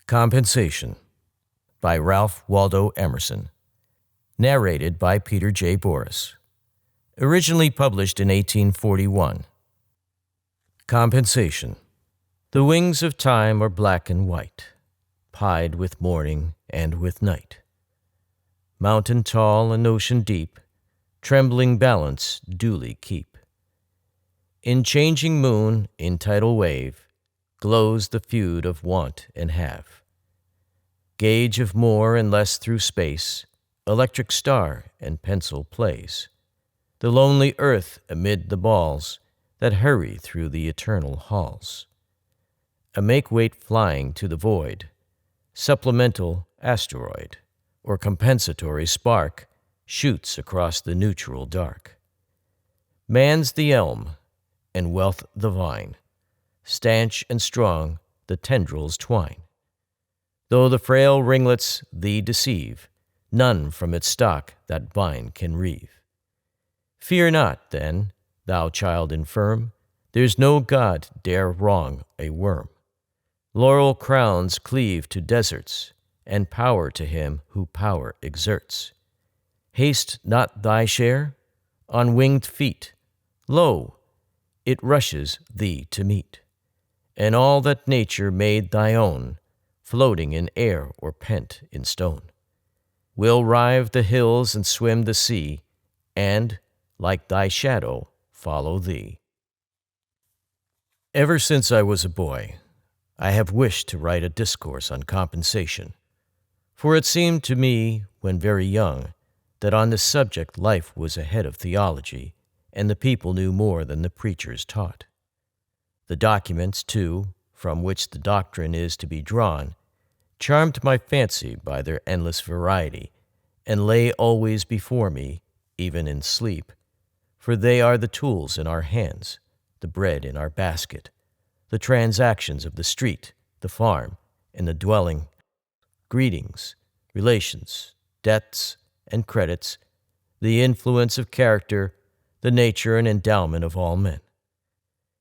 Compensation by Ralph Waldo Emerson. Narrated by Peter J. Boris. Originally published in 1841. Compensation. The wings of time are black and white, pied with morning and with night. Mountain tall and ocean deep, trembling balance duly keep. In changing moon, in tidal wave, glows the feud of want and have. Gauge of more and less through space, electric star and pencil plays. The lonely earth amid the balls that hurry through the eternal halls. A make-weight flying to the void, supplemental asteroid, or compensatory spark shoots across the neutral dark. Man's the elm, and wealth the vine, stanch and strong the tendrils twine. Though the frail ringlets thee deceive, none from its stock that vine can reave. Fear not, then, thou child infirm, there's no God dare wrong a worm. Laurel crowns cleave to deserts, and power to him who power exerts. Haste not thy share? On winged feet, lo, it rushes thee to meet. And all that nature made thy own, floating in air or pent in stone, will rive the hills and swim the sea, and, like thy shadow, follow thee. Ever since I was a boy, I have wished to write a discourse on compensation, for it seemed to me, when very young, that on this subject life was ahead of theology, and the people knew more than the preachers taught. The documents, too, from which the doctrine is to be drawn, charmed my fancy by their endless variety, and lay always before me, even in sleep, for they are the tools in our hands, the bread in our basket, the transactions of the street, the farm, and the dwelling, greetings, relations, debts, and credits, the influence of character, the nature and endowment of all men.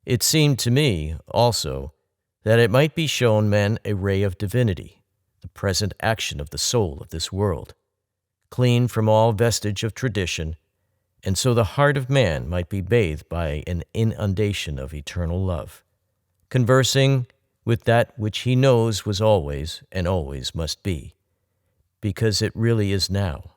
It seemed to me, also, that it might be shown men a ray of divinity, the present action of the soul of this world, clean from all vestige of tradition, and so the heart of man might be bathed by an inundation of eternal love, conversing with that which he knows was always and always must be, because it really is now.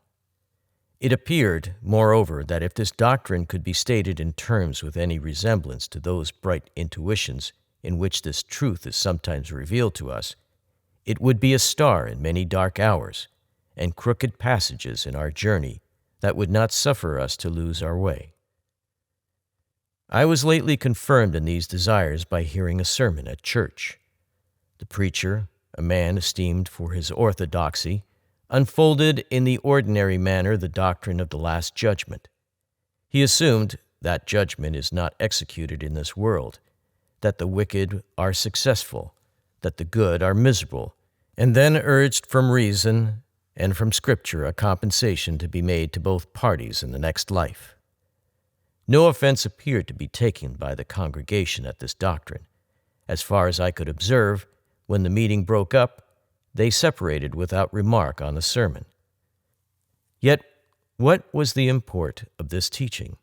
It appeared, moreover, that if this doctrine could be stated in terms with any resemblance to those bright intuitions in which this truth is sometimes revealed to us, it would be a star in many dark hours and crooked passages in our journey that would not suffer us to lose our way. I was lately confirmed in these desires by hearing a sermon at church. The preacher, a man esteemed for his orthodoxy, unfolded in the ordinary manner the doctrine of the Last Judgment. He assumed that judgment is not executed in this world, that the wicked are successful, that the good are miserable, and then urged from reason and from Scripture a compensation to be made to both parties in the next life. No offense appeared to be taken by the congregation at this doctrine. As far as I could observe, when the meeting broke up, they separated without remark on the sermon. Yet, what was the import of this teaching?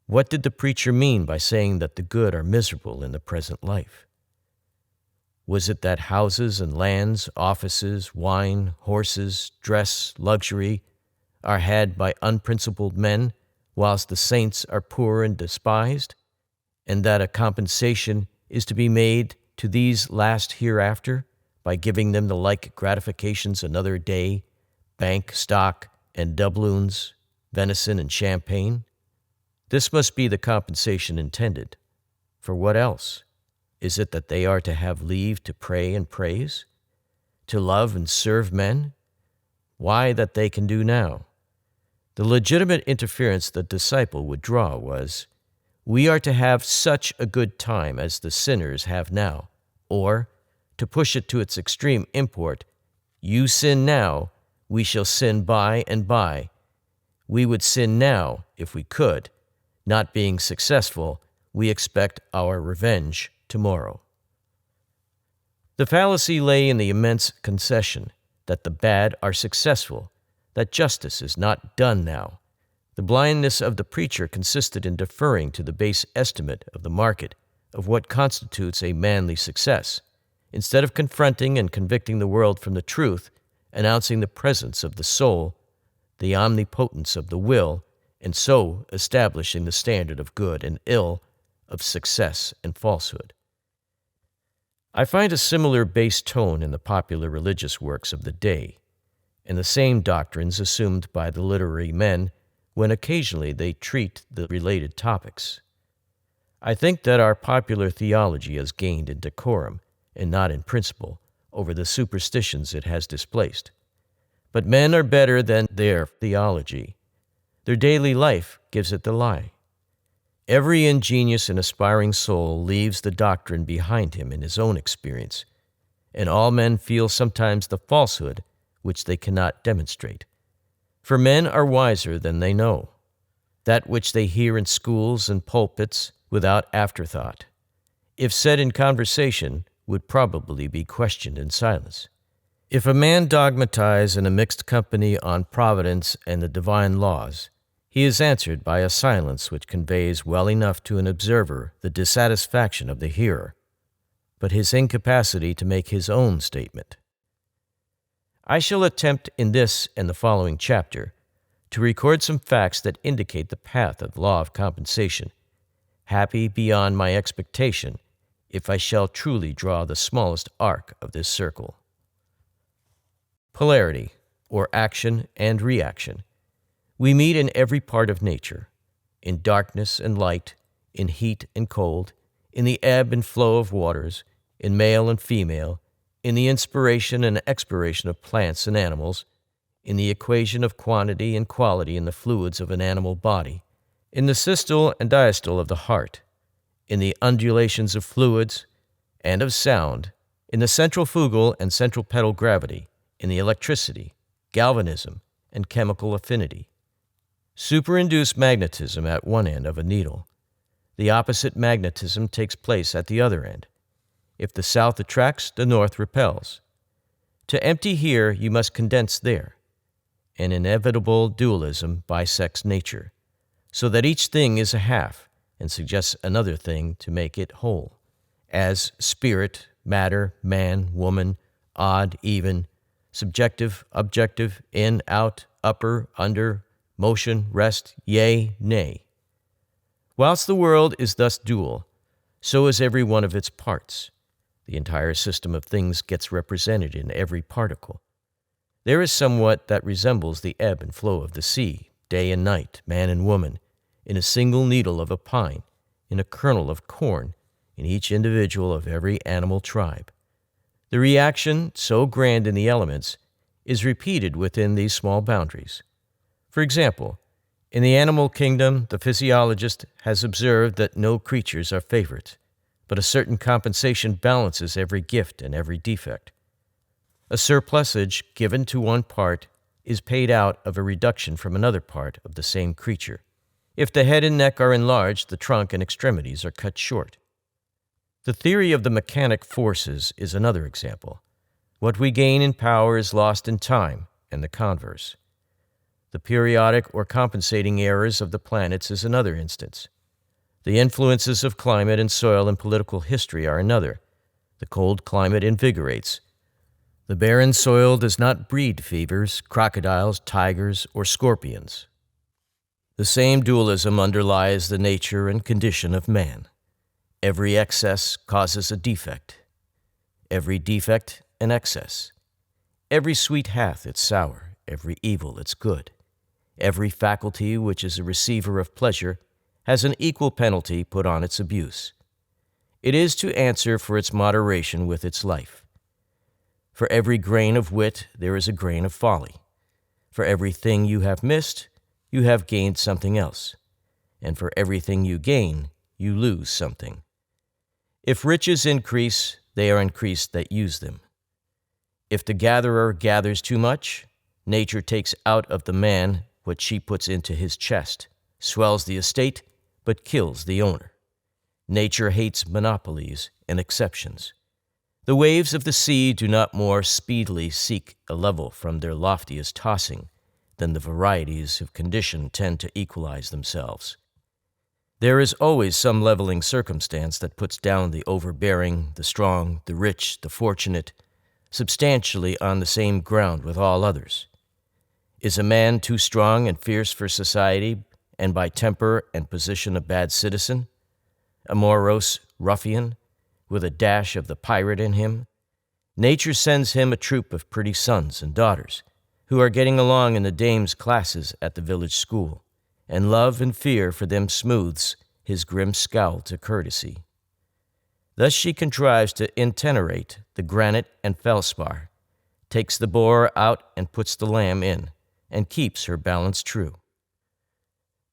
What did the preacher mean by saying that the good are miserable in the present life? Was it that houses and lands, offices, wine, horses, dress, luxury are had by unprincipled men, whilst the saints are poor and despised, and that a compensation is to be made to these last hereafter, by giving them the like gratifications another day, bank stock and doubloons, venison and champagne? This must be the compensation intended. For what else? Is it that they are to have leave to pray and praise? To love and serve men? Why, that they can do now. The legitimate inference the disciple would draw was, we are to have such a good time as the sinners have now, or, to push it to its extreme import, you sin now, we shall sin by and by. We would sin now if we could. Not being successful, we expect our revenge tomorrow. The fallacy lay in the immense concession that the bad are successful, that justice is not done now. The blindness of the preacher consisted in deferring to the base estimate of the market of what constitutes a manly success, instead of confronting and convicting the world from the truth, announcing the presence of the soul, the omnipotence of the will, and so establishing the standard of good and ill, of success and falsehood. I find a similar base tone in the popular religious works of the day, and the same doctrines assumed by the literary men when occasionally they treat the related topics. I think that our popular theology has gained in decorum, and not in principle, over the superstitions it has displaced. But men are better than their theology. Their daily life gives it the lie. Every ingenious and aspiring soul leaves the doctrine behind him in his own experience, and all men feel sometimes the falsehood which they cannot demonstrate. For men are wiser than they know. That which they hear in schools and pulpits without afterthought, if said in conversation, would probably be questioned in silence. If a man dogmatize in a mixed company on providence and the divine laws, he is answered by a silence which conveys well enough to an observer the dissatisfaction of the hearer, but his incapacity to make his own statement. I shall attempt in this and the following chapter to record some facts that indicate the path of law of compensation, happy beyond my expectation if I shall truly draw the smallest arc of this circle. Polarity, or action and reaction. We meet in every part of nature, in darkness and light, in heat and cold, in the ebb and flow of waters, in male and female, in the inspiration and expiration of plants and animals, in the equation of quantity and quality in the fluids of an animal body, in the systole and diastole of the heart, in the undulations of fluids and of sound, in the centrifugal and centripetal gravity, in the electricity, galvanism, and chemical affinity. Superinduced magnetism at one end of a needle. The opposite magnetism takes place at the other end. If the south attracts, the north repels. To empty here, you must condense there. An inevitable dualism bisects nature, so that each thing is a half and suggests another thing to make it whole, as spirit, matter, man, woman, odd, even, subjective, objective, in, out, upper, under, motion, rest, yea, nay. Whilst the world is thus dual, so is every one of its parts. The entire system of things gets represented in every particle. There is somewhat that resembles the ebb and flow of the sea, day and night, man and woman, in a single needle of a pine, in a kernel of corn, in each individual of every animal tribe. The reaction, so grand in the elements, is repeated within these small boundaries. For example, in the animal kingdom, the physiologist has observed that no creatures are favorites, but a certain compensation balances every gift and every defect. A surplusage given to one part is paid out of a reduction from another part of the same creature. If the head and neck are enlarged, the trunk and extremities are cut short. The theory of the mechanic forces is another example. What we gain in power is lost in time, and the converse. The periodic or compensating errors of the planets is another instance. The influences of climate and soil and political history are another. The cold climate invigorates. The barren soil does not breed fevers, crocodiles, tigers, or scorpions. The same dualism underlies the nature and condition of man. Every excess causes a defect. Every defect, an excess. Every sweet hath its sour, every evil its good. Every faculty which is a receiver of pleasure has an equal penalty put on its abuse. It is to answer for its moderation with its life. For every grain of wit there is a grain of folly. For everything you have missed, you have gained something else. And for everything you gain, you lose something. If riches increase, they are increased that use them. If the gatherer gathers too much, nature takes out of the man what she puts into his chest, swells the estate, but kills the owner. Nature hates monopolies and exceptions. The waves of the sea do not more speedily seek a level from their loftiest tossing than the varieties of condition tend to equalize themselves. There is always some leveling circumstance that puts down the overbearing, the strong, the rich, the fortunate, substantially on the same ground with all others. Is a man too strong and fierce for society, and by temper and position a bad citizen, a morose ruffian, with a dash of the pirate in him? Nature sends him a troop of pretty sons and daughters, who are getting along in the dame's classes at the village school, and love and fear for them smooths his grim scowl to courtesy. Thus she contrives to intenerate the granite and felspar, takes the boar out and puts the lamb in, and keeps her balance true.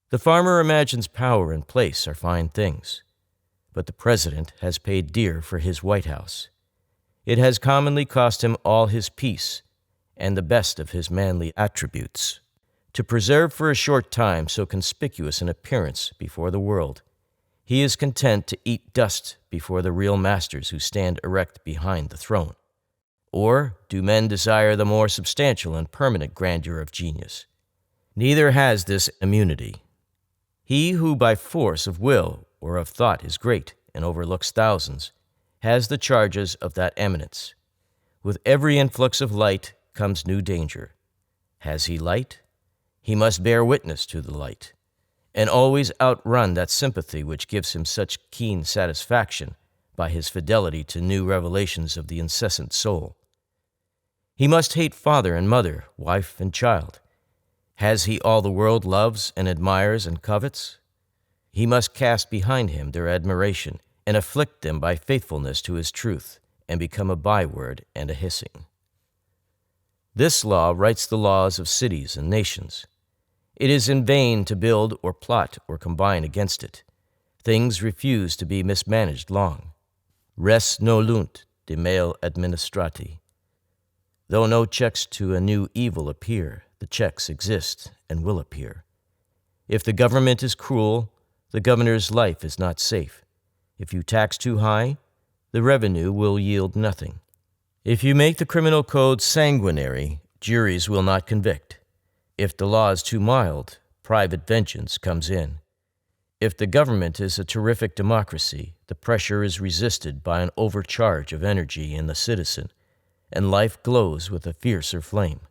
The farmer imagines power and place are fine things, but the president has paid dear for his White House. It has commonly cost him all his peace and the best of his manly attributes. To preserve for a short time so conspicuous an appearance before the world, he is content to eat dust before the real masters who stand erect behind the throne. Or do men desire the more substantial and permanent grandeur of genius? Neither has this immunity. He who by force of will or of thought is great and overlooks thousands has the charges of that eminence. With every influx of light comes new danger. Has he light? He must bear witness to the light, and always outrun that sympathy which gives him such keen satisfaction by his fidelity to new revelations of the incessant soul. He must hate father and mother, wife and child. Has he all the world loves and admires and covets? He must cast behind him their admiration and afflict them by faithfulness to his truth and become a byword and a hissing. This law writes the laws of cities and nations. It is in vain to build or plot or combine against it. Things refuse to be mismanaged long. Res nolunt de male administrati. Though no checks to a new evil appear, the checks exist and will appear. If the government is cruel, the governor's life is not safe. If you tax too high, the revenue will yield nothing. If you make the criminal code sanguinary, juries will not convict. If the law is too mild, private vengeance comes in. If the government is a terrific democracy, the pressure is resisted by an overcharge of energy in the citizen, and life glows with a fiercer flame.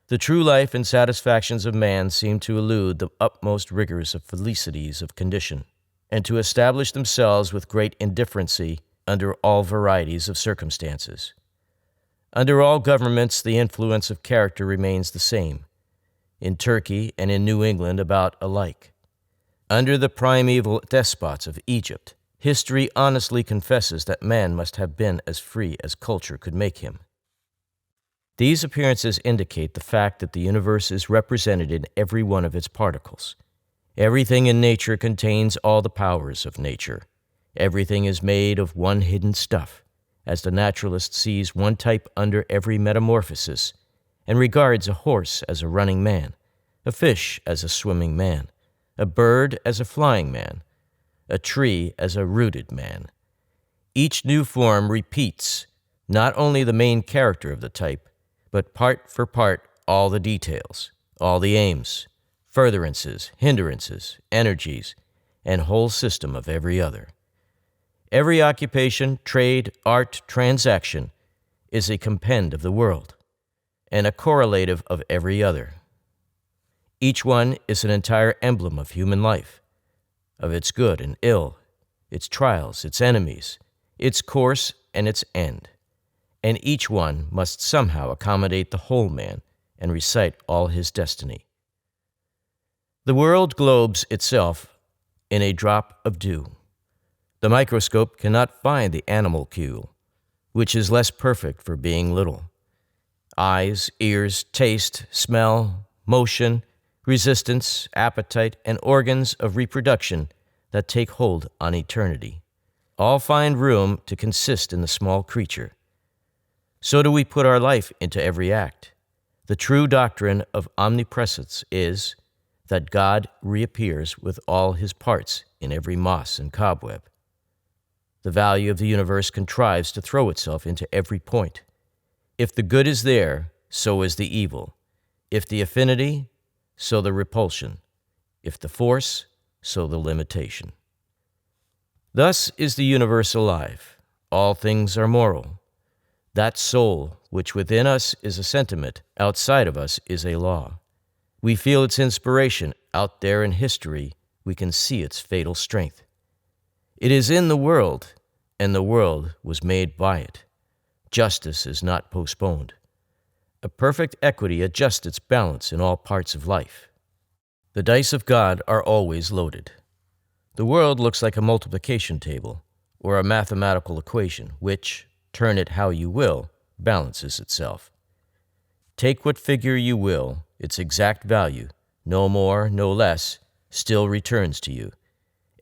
The true life and satisfactions of man seem to elude the utmost rigors of felicities of condition, and to establish themselves with great indifferency under all varieties of circumstances. Under all governments, the influence of character remains the same, in Turkey and in New England about alike. Under the primeval despots of Egypt, history honestly confesses that man must have been as free as culture could make him. These appearances indicate the fact that the universe is represented in every one of its particles. Everything in nature contains all the powers of nature. Everything is made of one hidden stuff, as the naturalist sees one type under every metamorphosis, and regards a horse as a running man, a fish as a swimming man, a bird as a flying man, a tree as a rooted man. Each new form repeats not only the main character of the type, but part for part all the details, all the aims, furtherances, hindrances, energies, and whole system of every other. Every occupation, trade, art, transaction is a compend of the world, and a correlative of every other. Each one is an entire emblem of human life, of its good and ill, its trials, its enemies, its course, and its end. And each one must somehow accommodate the whole man and recite all his destiny. The world globes itself in a drop of dew. The microscope cannot find the animalcule, which is less perfect for being little. Eyes, ears, taste, smell, motion, resistance, appetite, and organs of reproduction that take hold on eternity all find room to consist in the small creature. So do we put our life into every act. The true doctrine of omnipresence is that God reappears with all his parts in every moss and cobweb. The value of the universe contrives to throw itself into every point. If the good is there, so is the evil. If the affinity, so the repulsion. If the force, so the limitation. Thus is the universe alive. All things are moral. That soul, which within us is a sentiment, outside of us is a law. We feel its inspiration. Out there in history, we can see its fatal strength. It is in the world, and the world was made by it. Justice is not postponed. A perfect equity adjusts its balance in all parts of life. The dice of God are always loaded. The world looks like a multiplication table or a mathematical equation which, turn it how you will, balances itself. Take what figure you will, its exact value, no more, no less, still returns to you.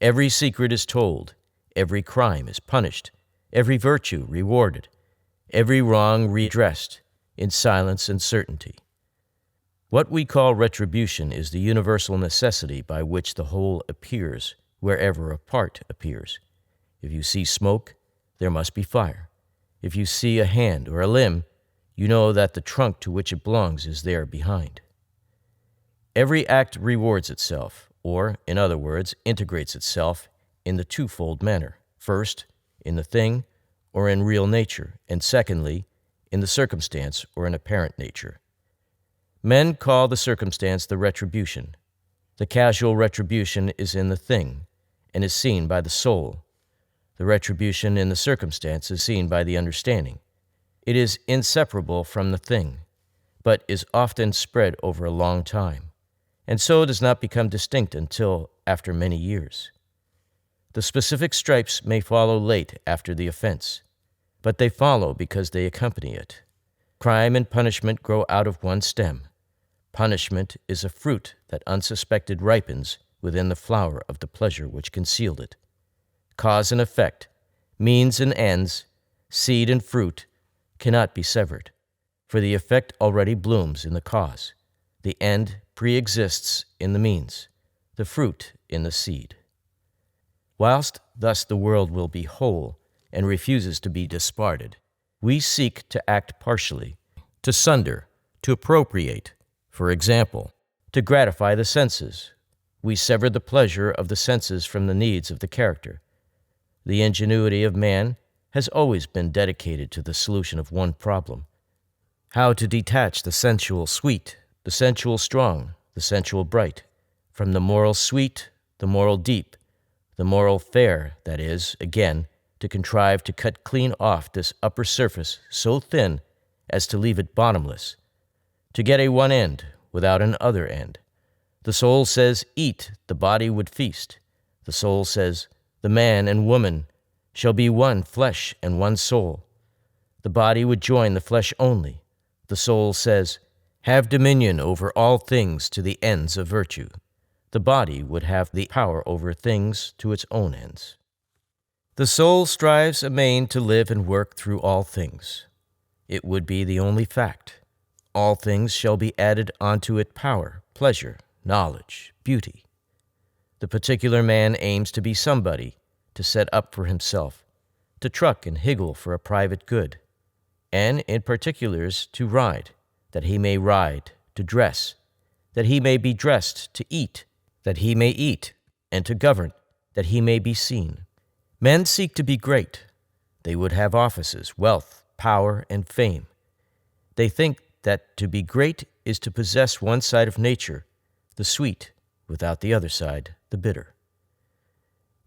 Every secret is told, every crime is punished, every virtue rewarded, every wrong redressed, in silence and certainty. What we call retribution is the universal necessity by which the whole appears wherever a part appears. If you see smoke, there must be fire. If you see a hand or a limb, you know that the trunk to which it belongs is there behind. Every act rewards itself, or, in other words, integrates itself in the twofold manner. First, in the thing, or in real nature, and secondly, in the circumstance or in apparent nature. Men call the circumstance the retribution. The casual retribution is in the thing, and is seen by the soul. The retribution in the circumstance is seen by the understanding. It is inseparable from the thing, but is often spread over a long time, and so does not become distinct until after many years. The specific stripes may follow late after the offense, but they follow because they accompany it. Crime and punishment grow out of one stem. Punishment is a fruit that unsuspected ripens within the flower of the pleasure which concealed it. Cause and effect, means and ends, seed and fruit, cannot be severed, for the effect already blooms in the cause. The end pre-exists in the means, the fruit in the seed. Whilst thus the world will be whole and refuses to be disparted, we seek to act partially, to sunder, to appropriate. For example, to gratify the senses. We sever the pleasure of the senses from the needs of the character. The ingenuity of man has always been dedicated to the solution of one problem: how to detach the sensual sweet, the sensual strong, the sensual bright, from the moral sweet, the moral deep, the moral fair, that is, again, to contrive to cut clean off this upper surface so thin as to leave it bottomless, to get a one end without an other end. The soul says, eat, the body would feast. The soul says, the man and woman shall be one flesh and one soul. The body would join the flesh only. The soul says, have dominion over all things to the ends of virtue. The body would have the power over things to its own ends. The soul strives amain to live and work through all things. It would be the only fact. All things shall be added unto it: power, pleasure, knowledge, beauty. The particular man aims to be somebody, to set up for himself, to truck and higgle for a private good, and in particulars to ride, that he may ride, to dress, that he may be dressed, to eat, that he may eat, and to govern, that he may be seen. Men seek to be great. They would have offices, wealth, power, and fame. They think that to be great is to possess one side of nature, the sweet, without the other side, the bitter.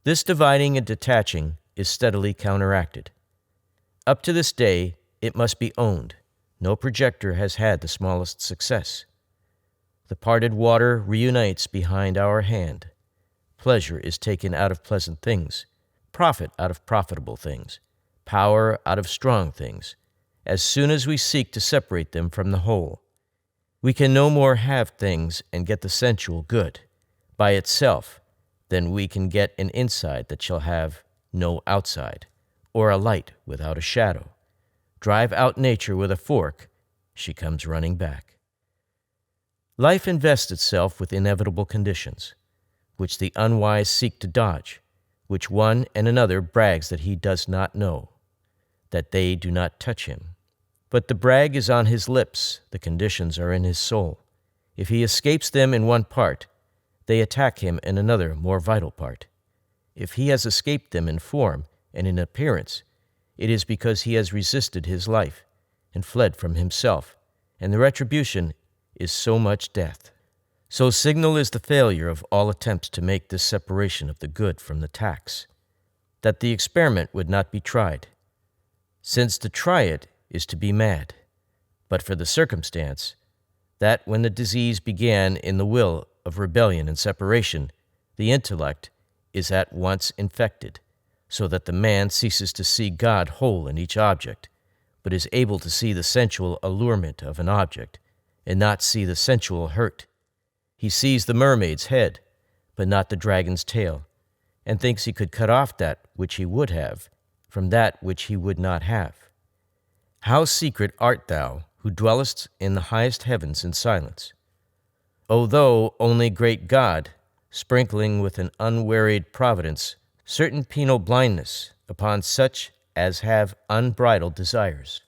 This dividing and detaching is steadily counteracted. Up to this day, it must be owned, no projector has had the smallest success. The parted water reunites behind our hand. Pleasure is taken out of pleasant things, profit out of profitable things, power out of strong things, as soon as we seek to separate them from the whole. We can no more have things and get the sensual good by itself than we can get an inside that shall have no outside, or a light without a shadow. Drive out nature with a fork, she comes running back. Life invests itself with inevitable conditions, which the unwise seek to dodge, which one and another brags that he does not know, that they do not touch him. But the brag is on his lips, the conditions are in his soul. If he escapes them in one part, they attack him in another more vital part. If he has escaped them in form and in appearance, it is because he has resisted his life and fled from himself, and the retribution is so much death. So signal is the failure of all attempts to make this separation of the good from the tax, that the experiment would not be tried, since to try it is to be mad, but for the circumstance that when the disease began in the will of rebellion and separation, the intellect is at once infected, so that the man ceases to see God whole in each object, but is able to see the sensual allurement of an object, and not see the sensual hurt. He sees the mermaid's head, but not the dragon's tail, and thinks he could cut off that which he would have from that which he would not have. How secret art thou, who dwellest in the highest heavens in silence! O thou only great God, sprinkling with an unwearied providence certain penal blindness upon such as have unbridled desires.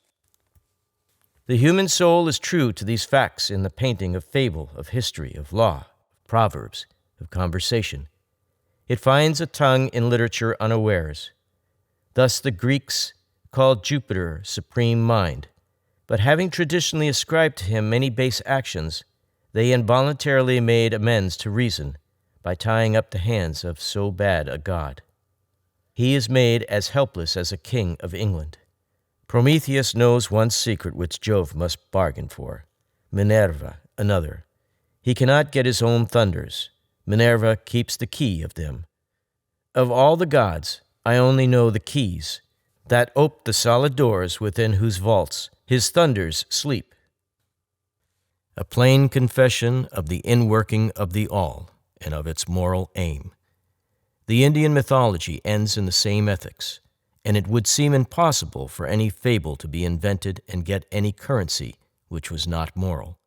The human soul is true to these facts in the painting of fable, of history, of law, of proverbs, of conversation. It finds a tongue in literature unawares. Thus the Greeks called Jupiter supreme mind, but having traditionally ascribed to him many base actions, they involuntarily made amends to reason by tying up the hands of so bad a god. He is made as helpless as a king of England. Prometheus knows one secret which Jove must bargain for, Minerva another. He cannot get his own thunders. Minerva keeps the key of them. Of all the gods, I only know the keys that ope the solid doors within whose vaults his thunders sleep. A plain confession of the inworking of the all and of its moral aim. The Indian mythology ends in the same ethics, and it would seem impossible for any fable to be invented and get any currency which was not moral.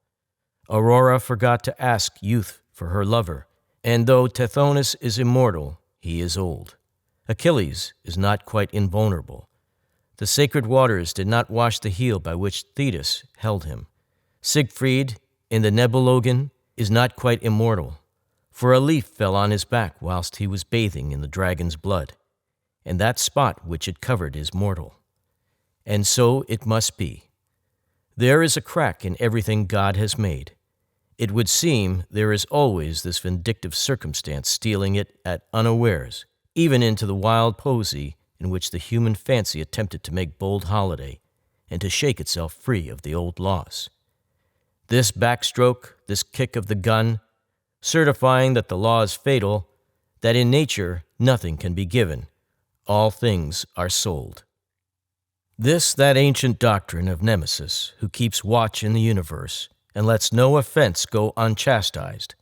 Aurora forgot to ask youth for her lover, and though Tithonus is immortal, he is old. Achilles is not quite invulnerable. The sacred waters did not wash the heel by which Thetis held him. Siegfried, in the Nibelungen, is not quite immortal, for a leaf fell on his back whilst he was bathing in the dragon's blood, and that spot which it covered is mortal. And so it must be. There is a crack in everything God has made. It would seem there is always this vindictive circumstance stealing it at unawares, even into the wild poesy in which the human fancy attempted to make bold holiday and to shake itself free of the old laws. This backstroke, this kick of the gun, certifying that the law is fatal, that in nature nothing can be given, all things are sold. This, that ancient doctrine of Nemesis, who keeps watch in the universe and lets no offense go unchastised.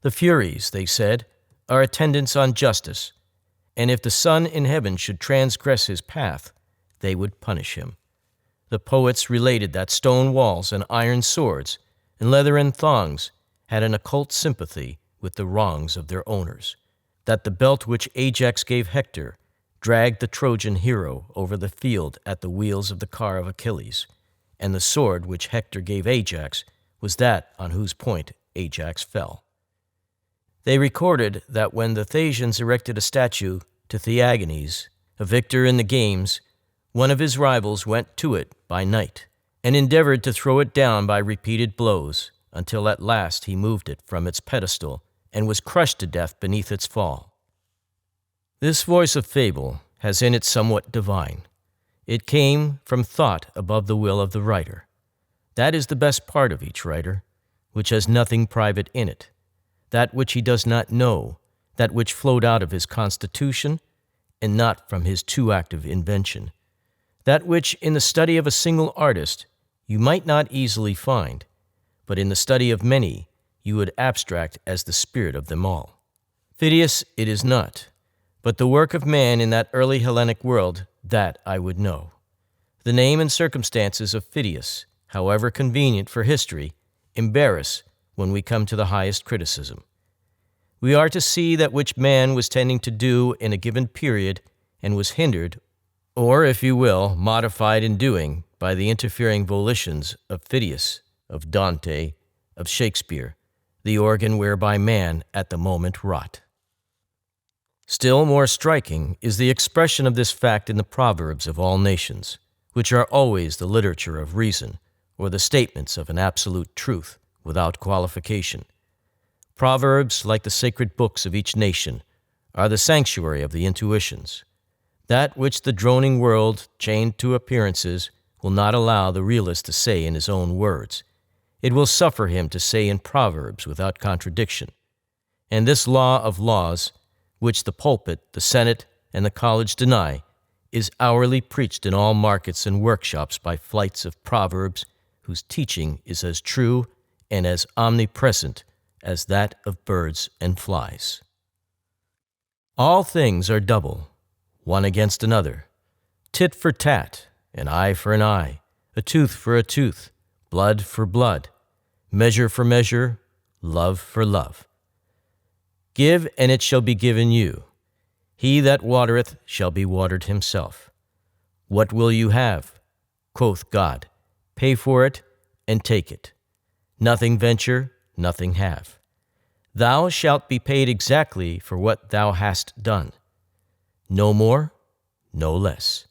The Furies, they said, are attendants on justice, and if the sun in heaven should transgress his path, they would punish him. The poets related that stone walls and iron swords and leathern thongs had an occult sympathy with the wrongs of their owners, that the belt which Ajax gave Hector dragged the Trojan hero over the field at the wheels of the car of Achilles, and the sword which Hector gave Ajax was that on whose point Ajax fell. They recorded that when the Thasians erected a statue to Theagenes, a victor in the games, one of his rivals went to it by night and endeavored to throw it down by repeated blows, until at last he moved it from its pedestal and was crushed to death beneath its fall. This voice of fable has in it somewhat divine. It came from thought above the will of the writer. That is the best part of each writer, which has nothing private in it, that which he does not know, that which flowed out of his constitution and not from his too active invention, that which in the study of a single artist you might not easily find, but in the study of many you would abstract as the spirit of them all. Phidias it is not, but the work of man in that early Hellenic world, that I would know. The name and circumstances of Phidias, however convenient for history, embarrass when we come to the highest criticism. We are to see that which man was tending to do in a given period and was hindered, or, if you will, modified in doing by the interfering volitions of Phidias, of Dante, of Shakespeare, the organ whereby man at the moment wrought. Still more striking is the expression of this fact in the Proverbs of all nations, which are always the literature of reason, or the statements of an absolute truth without qualification. Proverbs, like the sacred books of each nation, are the sanctuary of the intuitions. That which the droning world, chained to appearances, will not allow the realist to say in his own words, it will suffer him to say in Proverbs without contradiction. And this law of laws, which the pulpit, the Senate, and the college deny, is hourly preached in all markets and workshops by flights of proverbs whose teaching is as true and as omnipresent as that of birds and flies. All things are double, one against another, tit for tat, an eye for an eye, a tooth for a tooth, blood for blood, measure for measure, love for love. Give, and it shall be given you. He that watereth shall be watered himself. What will you have? Quoth God, pay for it, and take it. Nothing venture, nothing have. Thou shalt be paid exactly for what thou hast done. No more, no less.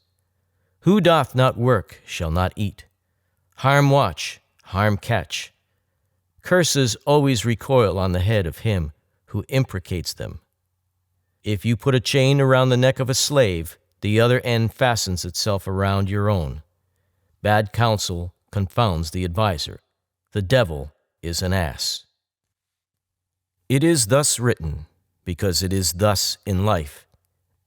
Who doth not work shall not eat. Harm watch, harm catch. Curses always recoil on the head of him who imprecates them. If you put a chain around the neck of a slave, the other end fastens itself around your own. Bad counsel confounds the adviser. The devil is an ass. It is thus written, because it is thus in life.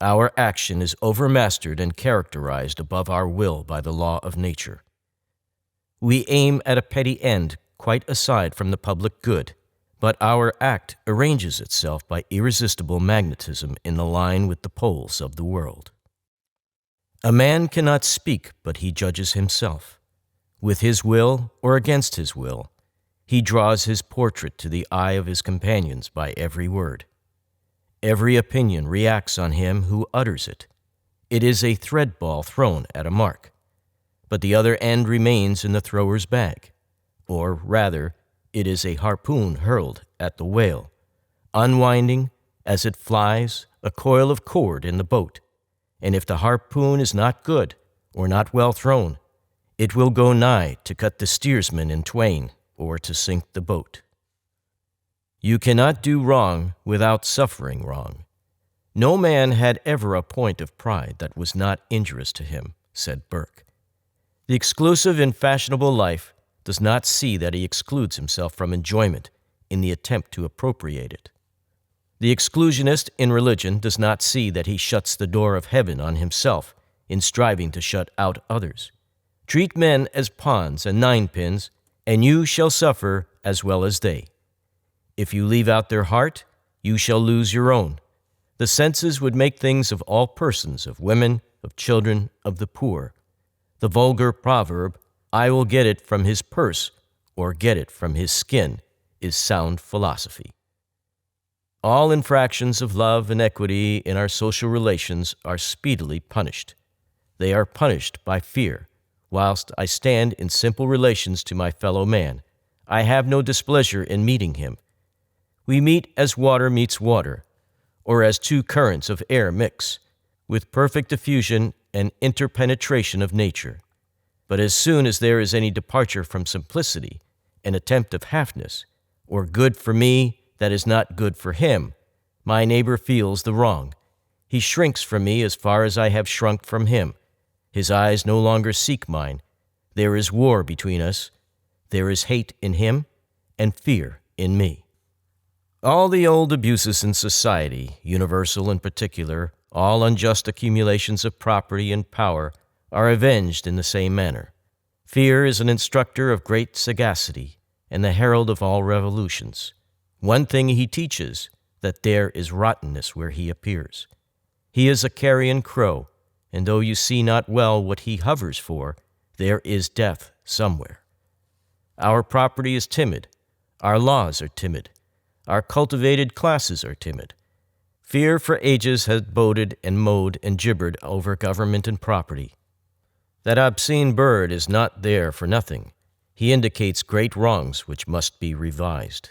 Our action is overmastered and characterized above our will by the law of nature. We aim at a petty end quite aside from the public good, but our act arranges itself by irresistible magnetism in the line with the poles of the world. A man cannot speak, but he judges himself. With his will or against his will, he draws his portrait to the eye of his companions by every word. Every opinion reacts on him who utters it. It is a thread ball thrown at a mark, but the other end remains in the thrower's bag, or rather, it is a harpoon hurled at the whale, unwinding, as it flies, a coil of cord in the boat, and if the harpoon is not good or not well thrown, it will go nigh to cut the steersman in twain or to sink the boat. You cannot do wrong without suffering wrong. No man had ever a point of pride that was not injurious to him, said Burke. The exclusive in fashionable life does not see that he excludes himself from enjoyment in the attempt to appropriate it. The exclusionist in religion does not see that he shuts the door of heaven on himself in striving to shut out others. Treat men as pawns and ninepins, and you shall suffer as well as they. If you leave out their heart, you shall lose your own. The senses would make things of all persons, of women, of children, of the poor. The vulgar proverb, I will get it from his purse, or get it from his skin, is sound philosophy. All infractions of love and equity in our social relations are speedily punished. They are punished by fear. Whilst I stand in simple relations to my fellow man, I have no displeasure in meeting him. We meet as water meets water, or as two currents of air mix, with perfect diffusion and interpenetration of nature. But as soon as there is any departure from simplicity, an attempt of halfness, or good for me that is not good for him, my neighbor feels the wrong. He shrinks from me as far as I have shrunk from him. His eyes no longer seek mine. There is war between us. There is hate in him and fear in me. All the old abuses in society, universal and particular, all unjust accumulations of property and power, are avenged in the same manner. Fear is an instructor of great sagacity and the herald of all revolutions. One thing he teaches, that there is rottenness where he appears. He is a carrion crow, and though you see not well what he hovers for, there is death somewhere. Our property is timid. Our laws are timid. Our cultivated classes are timid. Fear for ages has boded and mowed and gibbered over government and property. That obscene bird is not there for nothing. He indicates great wrongs which must be revised.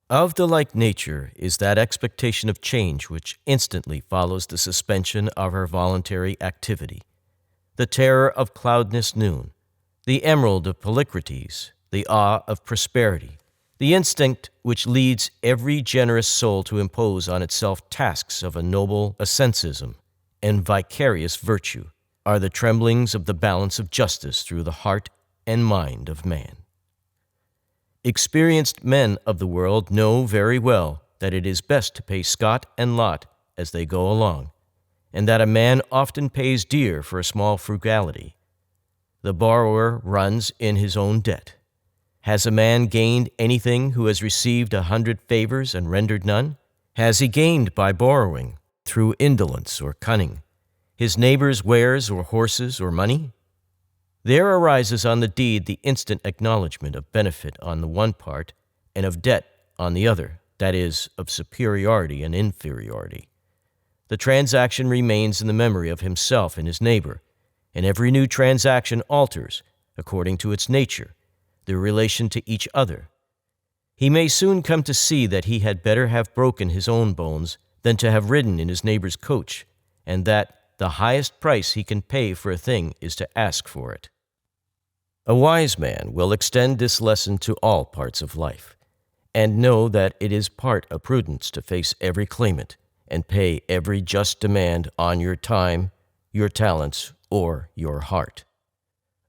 Of the like nature is that expectation of change which instantly follows the suspension of our voluntary activity, the terror of cloudless noon, the emerald of Polycrates, the awe of prosperity, the instinct which leads every generous soul to impose on itself tasks of a noble asceticism and vicarious virtue, are the tremblings of the balance of justice through the heart and mind of man. Experienced men of the world know very well that it is best to pay scot and lot as they go along, and that a man often pays dear for a small frugality. The borrower runs in his own debt. Has a man gained anything who has received 100 favors and rendered none? Has he gained by borrowing, through indolence or cunning, his neighbor's wares or horses or money? There arises on the deed the instant acknowledgment of benefit on the one part and of debt on the other, that is, of superiority and inferiority. The transaction remains in the memory of himself and his neighbor, and every new transaction alters, according to its nature, their relation to each other. He may soon come to see that he had better have broken his own bones than to have ridden in his neighbor's coach, and that the highest price he can pay for a thing is to ask for it. A wise man will extend this lesson to all parts of life, and know that it is part of prudence to face every claimant and pay every just demand on your time, your talents, or your heart.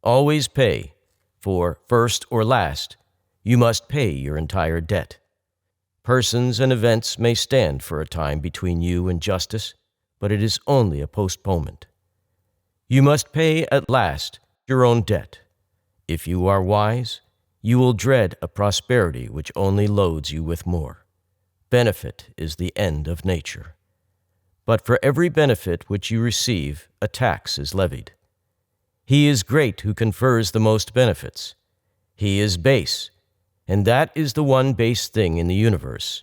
Always pay, for first or last, you must pay your entire debt. Persons and events may stand for a time between you and justice, but it is only a postponement. You must pay at last your own debt. If you are wise, you will dread a prosperity which only loads you with more. Benefit is the end of nature. But for every benefit which you receive, a tax is levied. He is great who confers the most benefits. He is base, and that is the one base thing in the universe,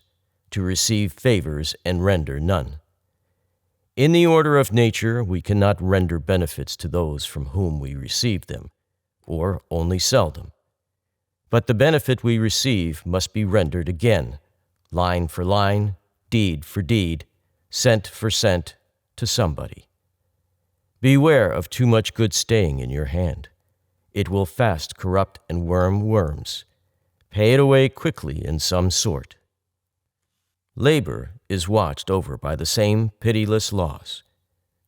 to receive favors and render none. In the order of nature, we cannot render benefits to those from whom we receive them, or only seldom. But the benefit we receive must be rendered again, line for line, deed for deed, cent for cent, to somebody. Beware of too much good staying in your hand. It will fast corrupt and worm worms. Pay it away quickly in some sort. Labor is watched over by the same pitiless laws.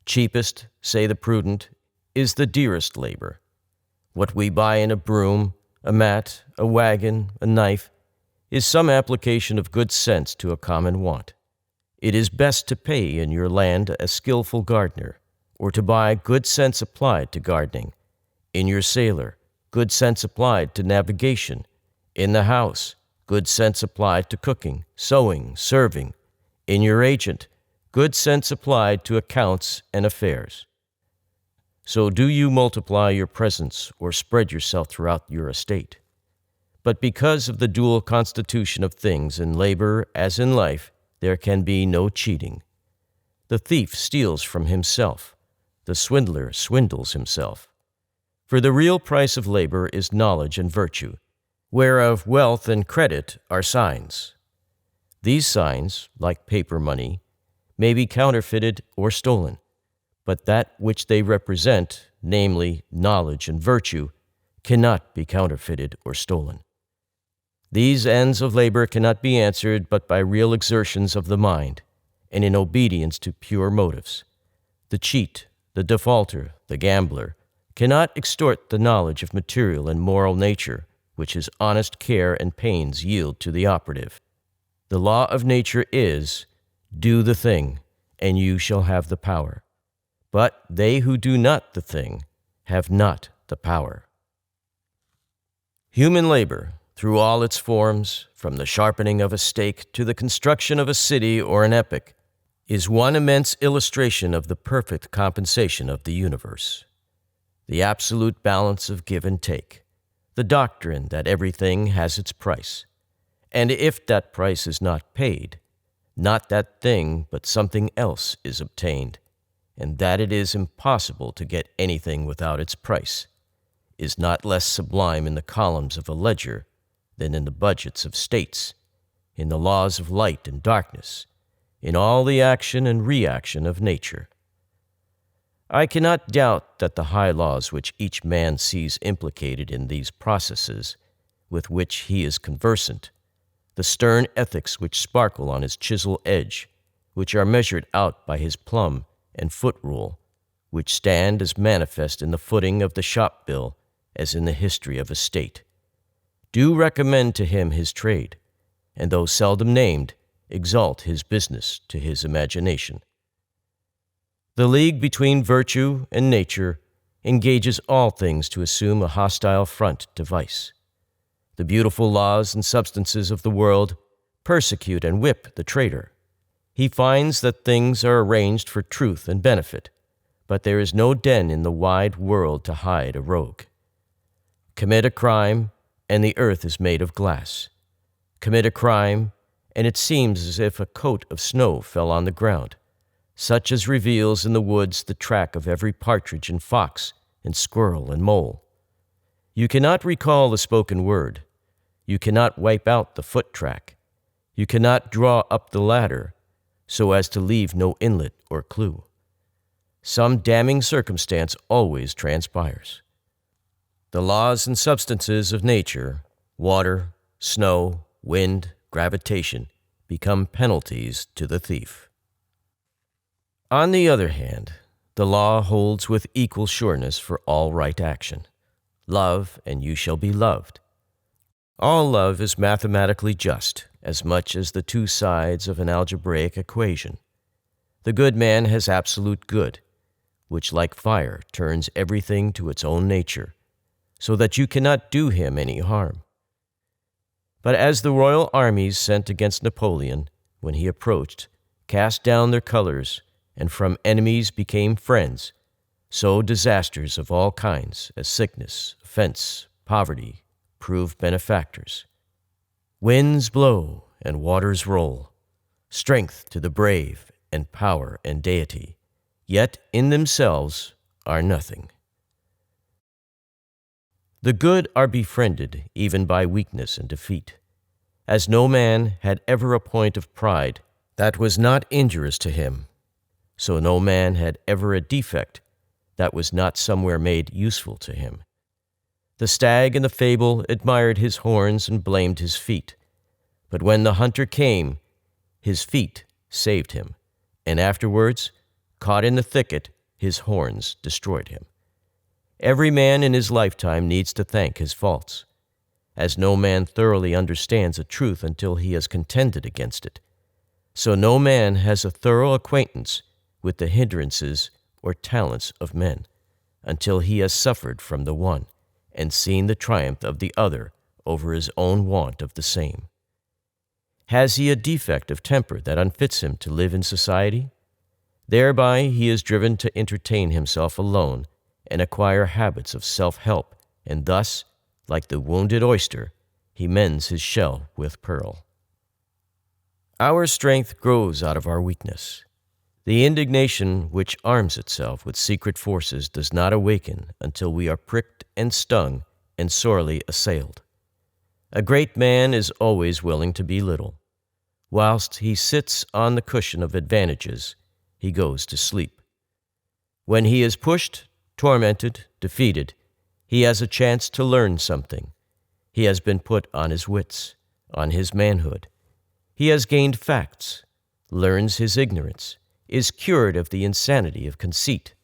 Cheapest, say the prudent, is the dearest labor. What we buy in a broom, a mat, a wagon, a knife, is some application of good sense to a common want. It is best to pay in your land a skillful gardener, or to buy good sense applied to gardening. In your sailor, good sense applied to navigation. In the house, good sense applied to cooking, sewing, serving. In your agent, good sense applied to accounts and affairs. So do you multiply your presence or spread yourself throughout your estate. But because of the dual constitution of things in labor as in life, there can be no cheating. The thief steals from himself. The swindler swindles himself. For the real price of labor is knowledge and virtue, whereof wealth and credit are signs. These signs, like paper money, may be counterfeited or stolen, but that which they represent, namely knowledge and virtue, cannot be counterfeited or stolen. These ends of labor cannot be answered but by real exertions of the mind, and in obedience to pure motives. The cheat, the defaulter, the gambler, cannot extort the knowledge of material and moral nature, which his honest care and pains yield to the operative. The law of nature is, do the thing, and you shall have the power. But they who do not the thing have not the power. Human labor, through all its forms, from the sharpening of a stake to the construction of a city or an epic, is one immense illustration of the perfect compensation of the universe. The absolute balance of give and take, the doctrine that everything has its price, And if that price is not paid, not that thing but something else is obtained, and that it is impossible to get anything without its price, is not less sublime in the columns of a ledger than in the budgets of states, in the laws of light and darkness, in all the action and reaction of nature. I cannot doubt that the high laws which each man sees implicated in these processes with which he is conversant, the stern ethics which sparkle on his chisel edge, which are measured out by his plumb and foot rule, which stand as manifest in the footing of the shop bill as in the history of a state, do recommend to him his trade, and though seldom named, exalt his business to his imagination. The league between virtue and nature engages all things to assume a hostile front to vice. The beautiful laws and substances of the world persecute and whip the traitor. He finds that things are arranged for truth and benefit, but there is no den in the wide world to hide a rogue. Commit a crime, and the earth is made of glass. Commit a crime, and it seems as if a coat of snow fell on the ground, such as reveals in the woods the track of every partridge and fox and squirrel and mole. You cannot recall the spoken word. You cannot wipe out the foot track. You cannot draw up the ladder so as to leave no inlet or clue. Some damning circumstance always transpires. The laws and substances of nature, water, snow, wind, gravitation, become penalties to the thief. On the other hand, the law holds with equal sureness for all right action. Love, and you shall be loved. All love is mathematically just, as much as the two sides of an algebraic equation. The good man has absolute good, which like fire turns everything to its own nature, so that you cannot do him any harm. But as the royal armies sent against Napoleon, when he approached, cast down their colors, and from enemies became friends, so disasters of all kinds as sickness, offense, poverty, prove benefactors. Winds blow and waters roll, strength to the brave and power and deity, yet in themselves are nothing. The good are befriended even by weakness and defeat, as no man had ever a point of pride that was not injurious to him, so no man had ever a defect that was not somewhere made useful to him. The stag in the fable admired his horns and blamed his feet, but when the hunter came, his feet saved him, and afterwards, caught in the thicket, his horns destroyed him. Every man in his lifetime needs to thank his faults, as no man thoroughly understands a truth until he has contended against it. So no man has a thorough acquaintance with the hindrances or talents of men until he has suffered from the one and seen the triumph of the other over his own want of the same. Has he a defect of temper that unfits him to live in society? Thereby he is driven to entertain himself alone and acquire habits of self-help, and thus, like the wounded oyster, he mends his shell with pearl. Our strength grows out of our weakness. The indignation which arms itself with secret forces does not awaken until we are pricked and stung and sorely assailed. A great man is always willing to be little. Whilst he sits on the cushion of advantages, he goes to sleep. When he is pushed, tormented, defeated, he has a chance to learn something. He has been put on his wits, on his manhood. He has gained facts, learns his ignorance, is cured of the insanity of conceit,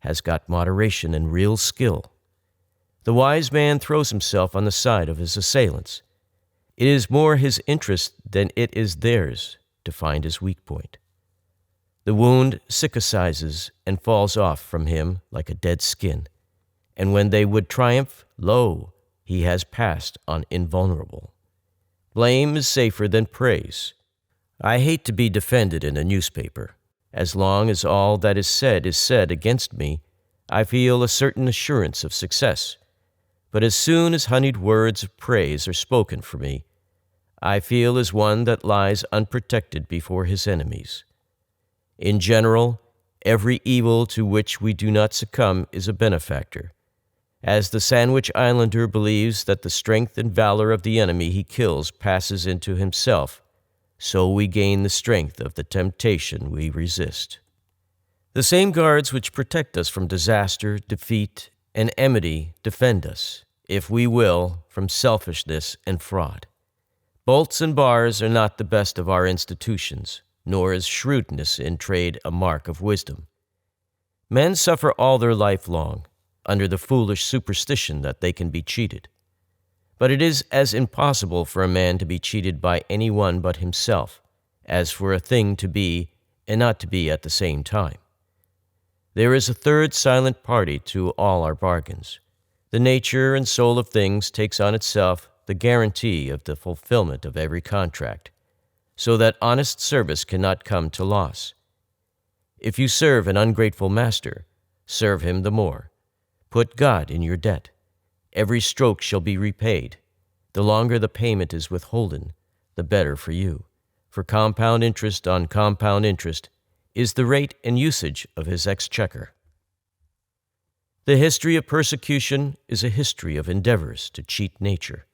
has got moderation and real skill. The wise man throws himself on the side of his assailants. It is more his interest than it is theirs to find his weak point. The wound cicatrizes and falls off from him like a dead skin, and when they would triumph, lo, he has passed on invulnerable. Blame is safer than praise. I hate to be defended in a newspaper. As long as all that is said against me, I feel a certain assurance of success. But as soon as honeyed words of praise are spoken for me, I feel as one that lies unprotected before his enemies. In general, every evil to which we do not succumb is a benefactor. As the Sandwich Islander believes that the strength and valor of the enemy he kills passes into himself, so we gain the strength of the temptation we resist. The same guards which protect us from disaster, defeat, and enmity defend us, if we will, from selfishness and fraud. Bolts and bars are not the best of our institutions, nor is shrewdness in trade a mark of wisdom. Men suffer all their life long, under the foolish superstition that they can be cheated. But it is as impossible for a man to be cheated by any one but himself, as for a thing to be and not to be at the same time. There is a third silent party to all our bargains. The nature and soul of things takes on itself the guarantee of the fulfillment of every contract, so that honest service cannot come to loss. If you serve an ungrateful master, serve him the more. Put God in your debt. Every stroke shall be repaid. The longer the payment is withholden, the better for you. For compound interest on compound interest is the rate and usage of his exchequer. The history of persecution is a history of endeavors to cheat nature,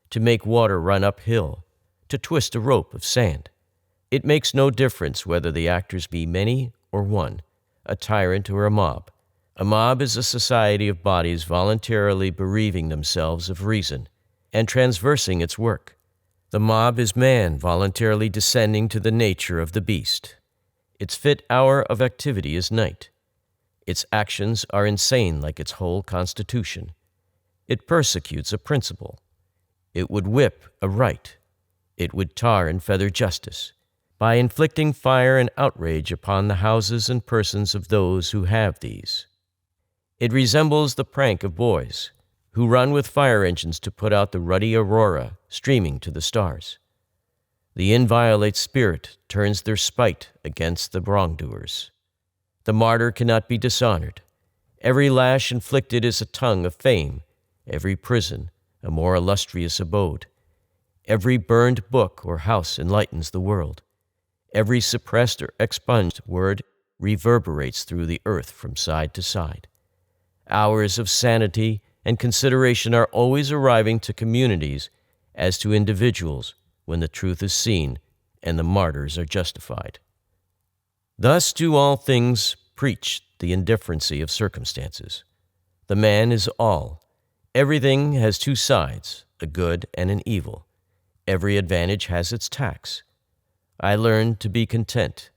to make water run uphill, to twist a rope of sand. It makes no difference whether the actors be many or one, a tyrant or a mob. A mob is a society of bodies voluntarily bereaving themselves of reason and transversing its work. The mob is man voluntarily descending to the nature of the beast. Its fit hour of activity is night. Its actions are insane like its whole constitution. It persecutes a principle. It would whip a right. It would tar and feather justice, by inflicting fire and outrage upon the houses and persons of those who have these. It resembles the prank of boys, who run with fire engines to put out the ruddy aurora streaming to the stars. The inviolate spirit turns their spite against the wrongdoers. The martyr cannot be dishonored. Every lash inflicted is a tongue of fame, every prison a more illustrious abode. Every burned book or house enlightens the world. Every suppressed or expunged word reverberates through the earth from side to side. Hours of sanity and consideration are always arriving to communities as to individuals when the truth is seen and the martyrs are justified. Thus do all things preach the indifferency of circumstances. The man is all. Everything has two sides, a good and an evil. Every advantage has its tax. I learned to be content,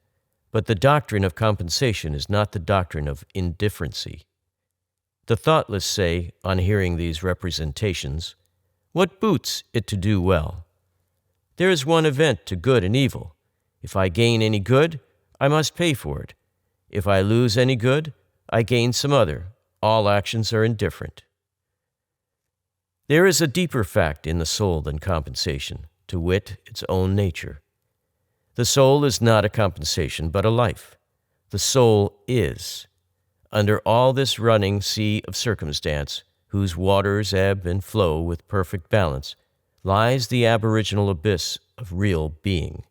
but the doctrine of compensation is not the doctrine of indifferency. The thoughtless say, on hearing these representations, "What boots it to do well? There is one event to good and evil. If I gain any good, I must pay for it. If I lose any good, I gain some other. All actions are indifferent." There is a deeper fact in the soul than compensation, to wit, its own nature. The soul is not a compensation, but a life. The soul is. Under all this running sea of circumstance, whose waters ebb and flow with perfect balance, lies the aboriginal abyss of real being.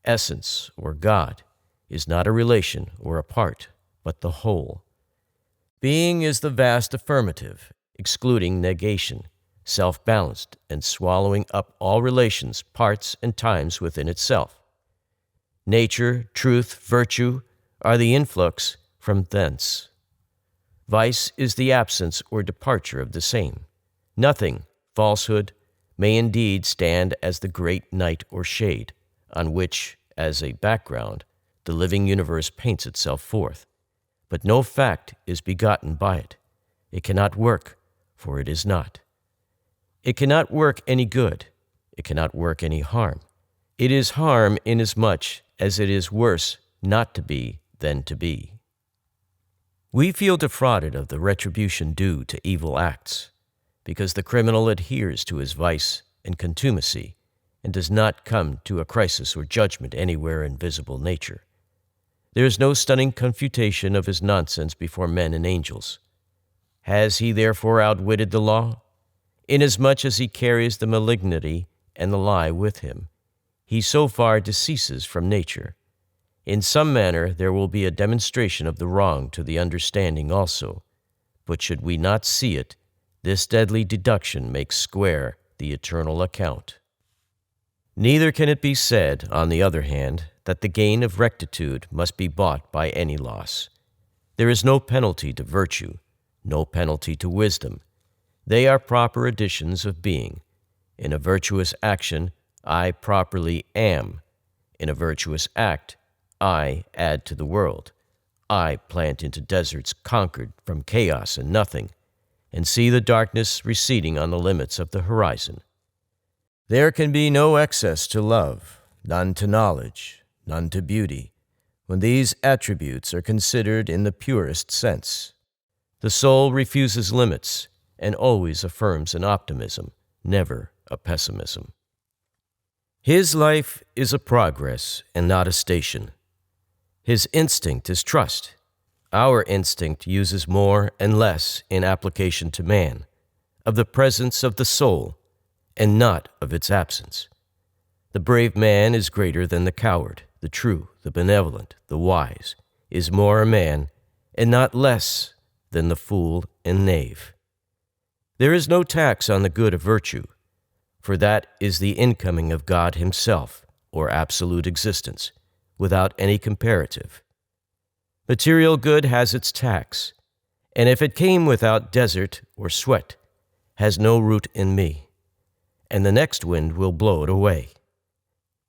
Essence, or God, is not a relation or a part, but the whole. Being is the vast affirmative, excluding negation, self-balanced and swallowing up all relations, parts, and times within itself. Nature, truth, virtue are the influx from thence. Vice is the absence or departure of the same. Nothing, falsehood, may indeed stand as the great night or shade, on which, as a background, the living universe paints itself forth. But no fact is begotten by it. It cannot work, for it is not. It cannot work any good. It cannot work any harm. It is harm inasmuch as it is worse not to be than to be. We feel defrauded of the retribution due to evil acts, because the criminal adheres to his vice and contumacy and does not come to a crisis or judgment anywhere in visible nature. There is no stunning confutation of his nonsense before men and angels. Has he therefore outwitted the law? Inasmuch as he carries the malignity and the lie with him, he so far deceases from nature. In some manner there will be a demonstration of the wrong to the understanding also, but should we not see it, this deadly deduction makes square the eternal account. Neither can it be said, on the other hand, that the gain of rectitude must be bought by any loss. There is no penalty to virtue, no penalty to wisdom. They are proper additions of being. In a virtuous action, I properly am. In a virtuous act, I add to the world. I plant into deserts conquered from chaos and nothing, and see the darkness receding on the limits of the horizon. There can be no excess to love, none to knowledge, none to beauty, when these attributes are considered in the purest sense. The soul refuses limits and always affirms an optimism, never a pessimism. His life is a progress and not a station. His instinct is trust. Our instinct uses more and less in application to man, of the presence of the soul, and not of its absence. The brave man is greater than the coward, the true, the benevolent, the wise, is more a man, and not less than the fool and knave. There is no tax on the good of virtue, for that is the incoming of God himself, or absolute existence, without any comparative. Material good has its tax, and if it came without desert or sweat, has no root in me, and the next wind will blow it away.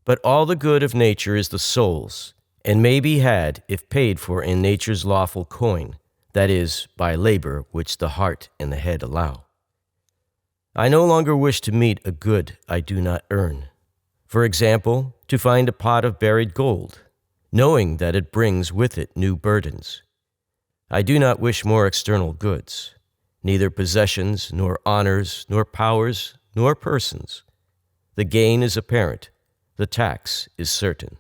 But all the good of nature is the soul's, and may be had if paid for in nature's lawful coin, that is, by labor which the heart and the head allow. I no longer wish to meet a good I do not earn. For example, to find a pot of buried gold, knowing that it brings with it new burdens. I do not wish more external goods, neither possessions, nor honors, nor powers, nor persons. The gain is apparent, the tax is certain.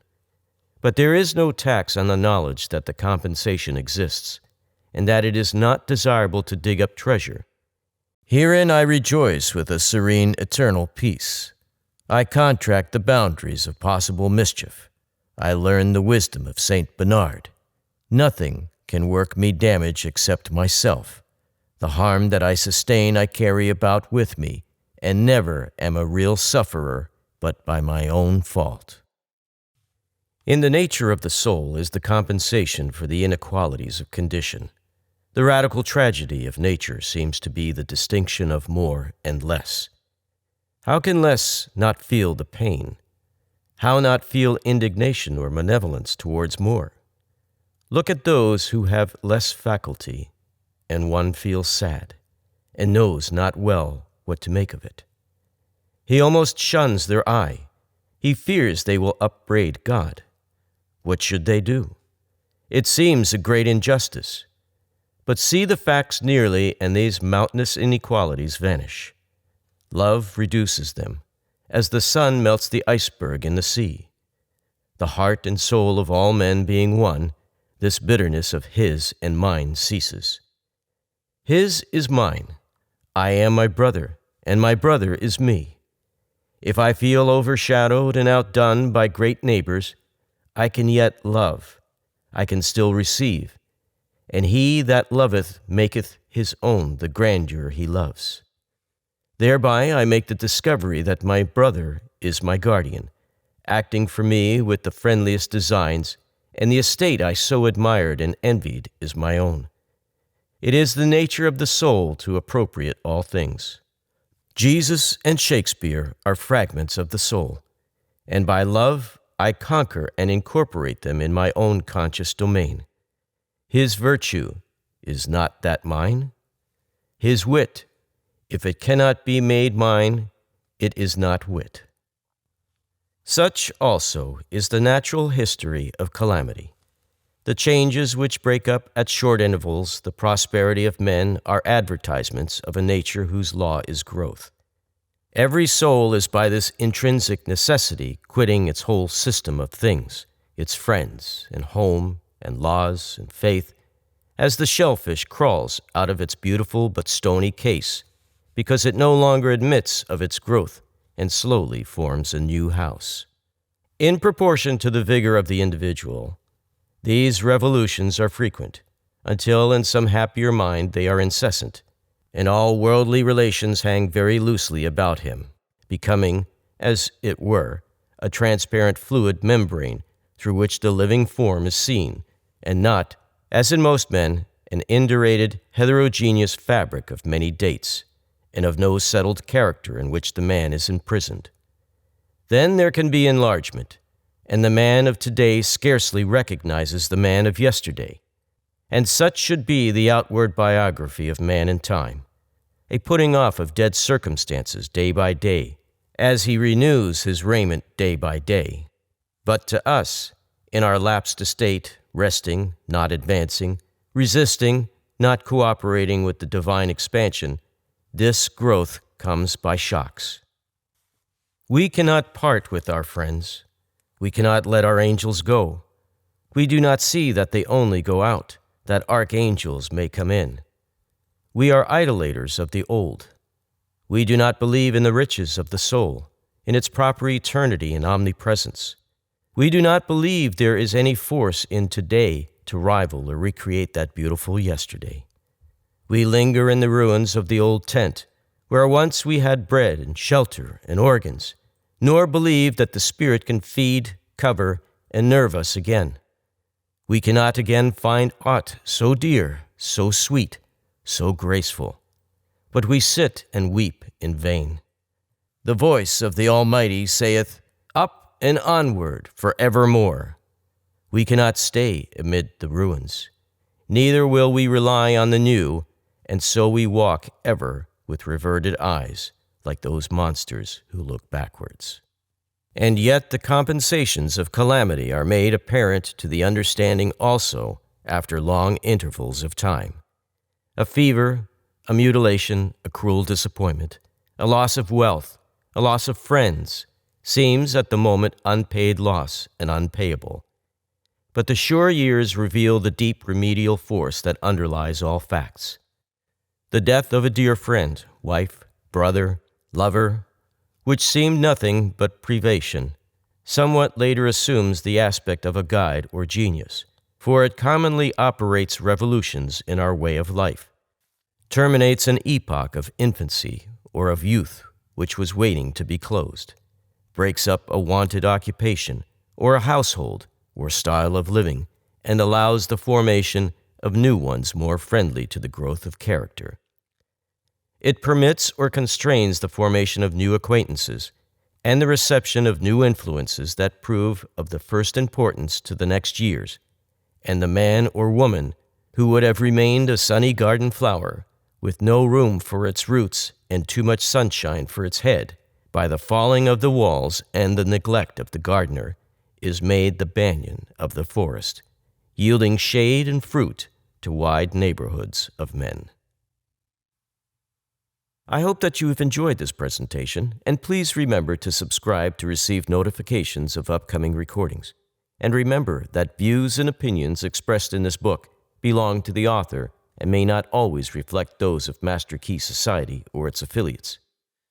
But there is no tax on the knowledge that the compensation exists, and that it is not desirable to dig up treasure. Herein I rejoice with a serene, eternal peace. I contract the boundaries of possible mischief. I learn the wisdom of Saint Bernard. Nothing can work me damage except myself. The harm that I sustain I carry about with me, and never am a real sufferer but by my own fault. In the nature of the soul is the compensation for the inequalities of condition. The radical tragedy of nature seems to be the distinction of more and less. How can less not feel the pain? How not feel indignation or malevolence towards more? Look at those who have less faculty, and one feels sad, and knows not well what to make of it. He almost shuns their eye. He fears they will upbraid God. What should they do? It seems a great injustice. But see the facts nearly, and these mountainous inequalities vanish. Love reduces them, as the sun melts the iceberg in the sea. The heart and soul of all men being one, this bitterness of his and mine ceases. His is mine. I am my brother, and my brother is me. If I feel overshadowed and outdone by great neighbors, I can yet love. I can still receive. And he that loveth maketh his own the grandeur he loves. Thereby I make the discovery that my brother is my guardian, acting for me with the friendliest designs, and the estate I so admired and envied is my own. It is the nature of the soul to appropriate all things. Jesus and Shakespeare are fragments of the soul, and by love I conquer and incorporate them in my own conscious domain. His virtue, is not that mine? His wit, if it cannot be made mine, it is not wit. Such also is the natural history of calamity. The changes which break up at short intervals the prosperity of men are advertisements of a nature whose law is growth. Every soul is by this intrinsic necessity quitting its whole system of things, its friends and home and laws and faith, as the shellfish crawls out of its beautiful but stony case, because it no longer admits of its growth and slowly forms a new house. In proportion to the vigor of the individual, these revolutions are frequent, until in some happier mind they are incessant, and all worldly relations hang very loosely about him, becoming, as it were, a transparent fluid membrane through which the living form is seen, and not, as in most men, an indurated, heterogeneous fabric of many dates, and of no settled character in which the man is imprisoned. Then there can be enlargement, and the man of today scarcely recognizes the man of yesterday. And such should be the outward biography of man in time, a putting off of dead circumstances day by day, as he renews his raiment day by day. But to us, in our lapsed estate, resting, not advancing, resisting, not cooperating with the divine expansion, this growth comes by shocks. We cannot part with our friends. We cannot let our angels go. We do not see that they only go out, that archangels may come in. We are idolaters of the old. We do not believe in the riches of the soul, in its proper eternity and omnipresence. We do not believe there is any force in today to rival or recreate that beautiful yesterday. We linger in the ruins of the old tent, where once we had bread and shelter and organs, nor believe that the Spirit can feed, cover, and nerve us again. We cannot again find aught so dear, so sweet, so graceful. But we sit and weep in vain. The voice of the Almighty saith, "Up and onward for evermore." We cannot stay amid the ruins, neither will we rely on the new, and so we walk ever with reverted eyes, like those monsters who look backwards. And yet the compensations of calamity are made apparent to the understanding also after long intervals of time. A fever, a mutilation, a cruel disappointment, a loss of wealth, a loss of friends, seems at the moment unpaid loss and unpayable. But the sure years reveal the deep remedial force that underlies all facts. The death of a dear friend, wife, brother, lover, which seemed nothing but privation, somewhat later assumes the aspect of a guide or genius, for it commonly operates revolutions in our way of life, terminates an epoch of infancy or of youth which was waiting to be closed, breaks up a wonted occupation or a household or style of living, and allows the formation of new ones more friendly to the growth of character. It permits or constrains the formation of new acquaintances and the reception of new influences that prove of the first importance to the next years, and the man or woman who would have remained a sunny garden flower, with no room for its roots and too much sunshine for its head, by the falling of the walls and the neglect of the gardener, is made the banyan of the forest, yielding shade and fruit to wide neighborhoods of men. I hope that you have enjoyed this presentation, and please remember to subscribe to receive notifications of upcoming recordings. And remember that views and opinions expressed in this book belong to the author and may not always reflect those of Master Key Society or its affiliates.